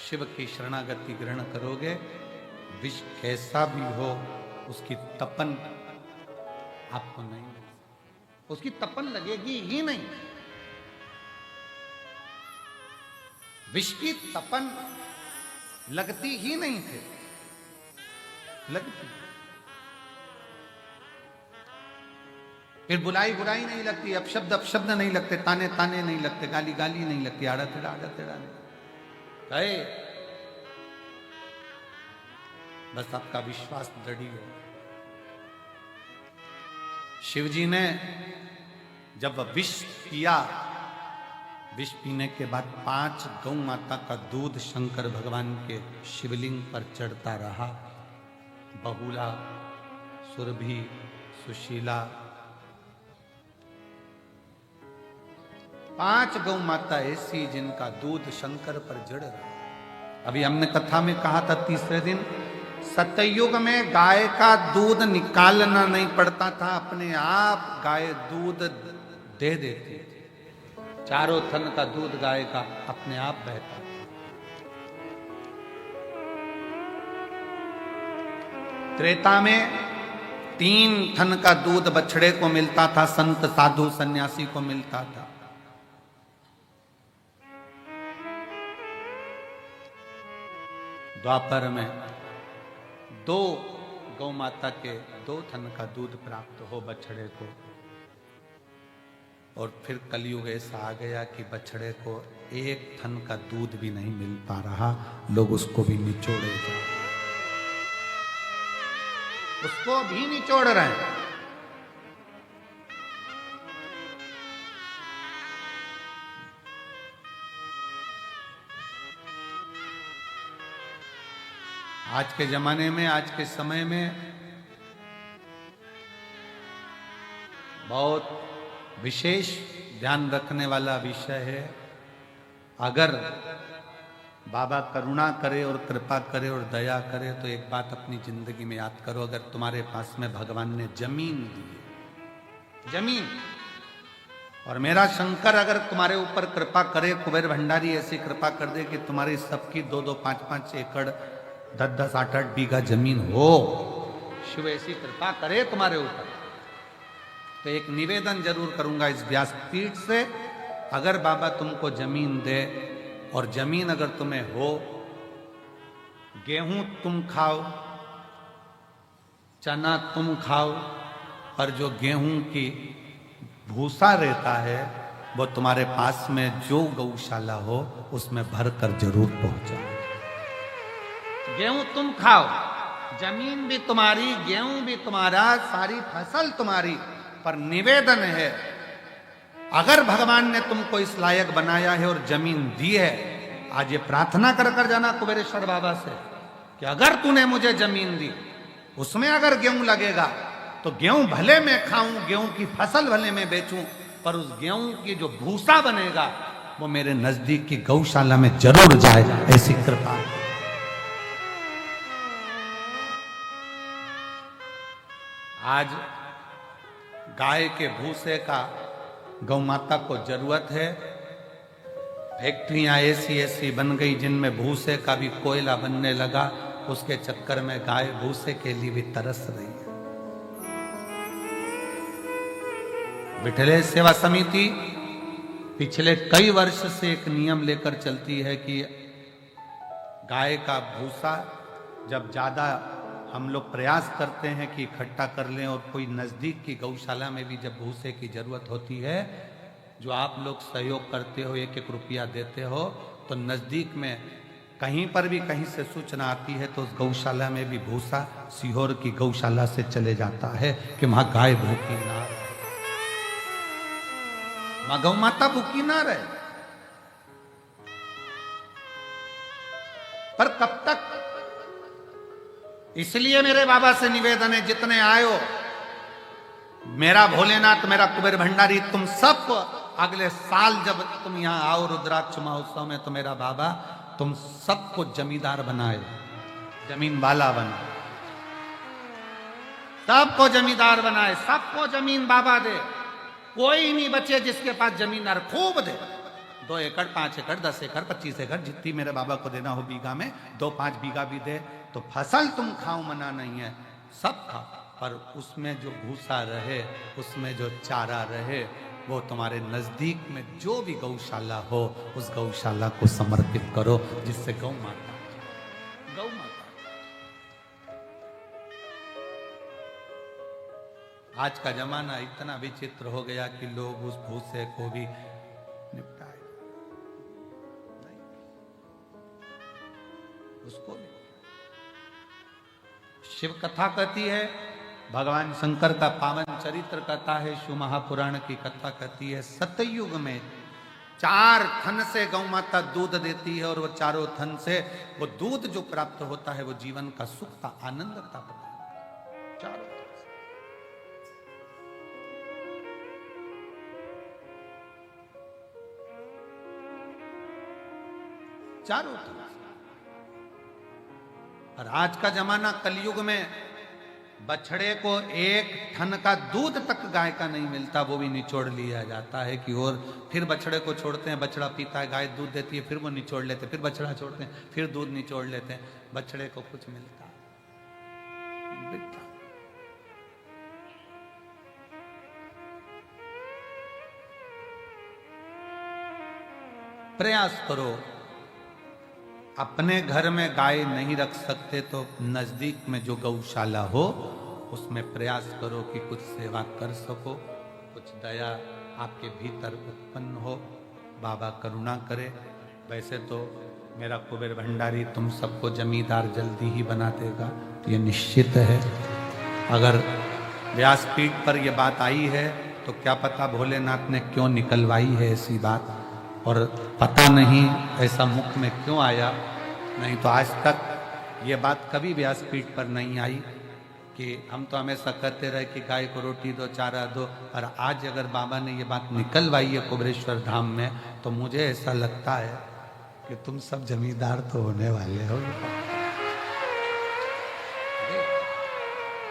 शिव की शरणागति ग्रहण करोगे, विष कैसा भी हो उसकी तपन आपको नहीं, उसकी तपन लगेगी ही नहीं। विष की तपन लगती ही नहीं थे, लगती। फिर बुलाई बुराई नहीं लगती, अपशब्द नहीं लगते, ताने ताने नहीं लगते, गाली गाली नहीं लगती, आड़ा टेढ़ा नहीं गए। बस आपका विश्वास दृढ़ हो। शिवजी ने जब विष पिया, विष पीने के बाद 5 गौ माता का दूध शंकर भगवान के शिवलिंग पर चढ़ता रहा। बहुला, सुरभि, सुशीला, 5 गौ माता ऐसी जिनका दूध शंकर पर जड़ रहा। अभी हमने कथा में कहा था तीसरे दिन, सतयुग में गाय का दूध निकालना नहीं पड़ता था, अपने आप गाय दूध दे देती थी। चारों थन का दूध गाय का अपने आप बहता। त्रेता में 3 थन का दूध बछड़े को मिलता था, संत साधु सन्यासी को मिलता था। द्वापर में 2 गौ माता के 2 थन का दूध प्राप्त हो बछड़े को। और फिर कलयुग ऐसा आ गया कि बछड़े को 1 थन का दूध भी नहीं मिल पा रहा, लोग उसको भी निचोड़े जा, उसको भी निचोड़ रहे हैं। आज के जमाने में, आज के समय में बहुत विशेष ध्यान रखने वाला विषय है। अगर बाबा करुणा करे और कृपा करे और दया करे तो एक बात अपनी जिंदगी में याद करो, अगर तुम्हारे पास में भगवान ने जमीन दी है, जमीन, और मेरा शंकर अगर तुम्हारे ऊपर कृपा करे, कुबेर भंडारी ऐसी कृपा कर दे कि तुम्हारी सबकी 2-2, 5-5 एकड़, 10-10, 8-8 बीघा जमीन हो, शिव ऐसी कृपा करे तुम्हारे ऊपर, तो एक निवेदन जरूर करूंगा इस व्यासपीठ से, अगर बाबा तुमको जमीन दे और जमीन अगर तुम्हें हो, गेहूं तुम खाओ, चना तुम खाओ, और जो गेहूं की भूसा रहता है वो तुम्हारे पास में जो गौशाला हो उसमें भर कर जरूर पहुंचाओ। गेहूं तुम खाओ, जमीन भी तुम्हारी, गेहूं भी तुम्हारा, सारी फसल तुम्हारी, पर निवेदन है, अगर भगवान ने तुमको इस लायक बनाया है और जमीन दी है, आज ये प्रार्थना कर कर जाना कुबेरेश्वर बाबा से कि अगर तूने मुझे जमीन दी, उसमें अगर गेहूं लगेगा तो गेहूं भले मैं खाऊं, गेहूं की फसल भले मैं बेचूं, पर उस गेहूं की जो भूसा बनेगा वो मेरे नजदीक की गौशाला में जरूर जाए, ऐसी कृपा। आज गाय के भूसे का गौ माता को जरूरत है। फैक्ट्रियां ऐसी ऐसी बन गई जिनमें भूसे का भी कोयला बनने लगा, उसके चक्कर में गाय भूसे के लिए भी तरस रही है। विठले सेवा समिति पिछले कई वर्ष से एक नियम लेकर चलती है कि गाय का भूसा जब ज्यादा हम लोग प्रयास करते हैं कि इकट्ठा कर लें, और कोई नजदीक की गौशाला में भी जब भूसे की जरूरत होती है, जो आप लोग सहयोग करते हो, 1-1 रुपया देते हो, तो नजदीक में कहीं पर भी कहीं से सूचना आती है तो उस गौशाला में भी भूसा सीहोर की गौशाला से चले जाता है कि वहां गाय भूखी ना रहे, वहां गौ माता भूखी ना रहे। पर कब तक? इसलिए मेरे बाबा से निवेदन है, जितने आयो, मेरा भोलेनाथ, मेरा कुबेर भंडारी, तुम सब अगले साल जब तुम यहां आओ रुद्राक्ष महोत्सव में, तो मेरा बाबा तुम सबको जमींदार बनाए, जमीन वाला बनाए, सबको जमींदार बनाए, सबको जमीन बाबा दे, कोई नहीं बचे जिसके पास जमींदार, खूब दे, 2 एकड़, 5 एकड़, 10 एकड़, 25 एकड़, जितनी मेरे बाबा को देना हो बीघा में, 2-5 बीघा भी दे, तो फसल तुम खाओ, मना नहीं है, सब खाओ, पर उसमें जो भूसा रहे, उसमें जो चारा रहे, वो तुम्हारे नजदीक में जो भी गौशाला हो, उस गौशाला को समर्पित करो, जिससे गौ माता, गौ माता। आज का जमाना इतना विचित्र हो गया कि लोग उस भूसे को भी निपटाए, नहीं, उसको भी। शिव कथा कहती है, भगवान शंकर का पावन चरित्र कहता है, शिव महापुराण की कथा कहती है, सतयुग में 4 थन से गौ माता दूध देती है, और वो चारों थन से वो दूध जो प्राप्त होता है वो जीवन का सुख का आनंद का प्रदान, चारों थन से। चारों थन से। और आज का जमाना कलयुग में बछड़े को 1 थन का दूध तक गाय का नहीं मिलता, वो भी निचोड़ लिया जाता है कि, और फिर बछड़े को छोड़ते हैं, बछड़ा पीता है, गाय दूध देती है, फिर वो निचोड़ लेते हैं, फिर बछड़ा छोड़ते हैं, फिर दूध निचोड़ लेते हैं, बछड़े को कुछ मिलता बेटा। प्रयास करो, अपने घर में गाय नहीं रख सकते तो नजदीक में जो गौशाला हो उसमें प्रयास करो कि कुछ सेवा कर सको, कुछ दया आपके भीतर उत्पन्न हो, बाबा करुणा करे। वैसे तो मेरा कुबेर भंडारी तुम सबको जमींदार जल्दी ही बना देगा, ये निश्चित है। अगर व्यासपीठ पर यह बात आई है तो क्या पता भोलेनाथ ने क्यों निकलवाई है ऐसी बात, और पता नहीं ऐसा मुख में क्यों आया, नहीं तो आज तक ये बात कभी व्यासपीठ पर नहीं आई कि हम तो हमेशा कहते रहे कि गाय को रोटी दो, चारा दो, और आज अगर बाबा ने ये बात निकलवाई है कुबेरेश्वर धाम में, तो मुझे ऐसा लगता है कि तुम सब जमींदार तो होने वाले हो।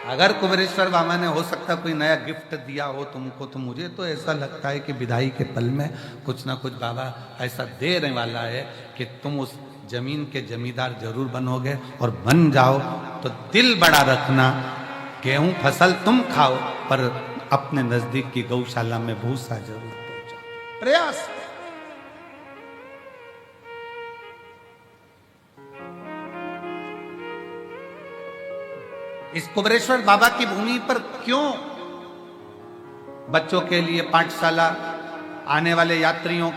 अगर कुबेरेश्वर बाबा ने हो सकता कोई नया गिफ्ट दिया हो तुमको, तो मुझे तो ऐसा लगता है कि विदाई के पल में कुछ ना कुछ बाबा ऐसा देने वाला है कि तुम उस जमीन के जमींदार जरूर बनोगे, और बन जाओ तो दिल बड़ा रखना, गेहूं फसल तुम खाओ पर अपने नजदीक की गौशाला में भूसा जरूर पहुंचाओ। प्रयास इस कुबेरेश्वर बाबा की भूमि पर क्यों बच्चों के लिए पाठशाला, आने वाले यात्रियों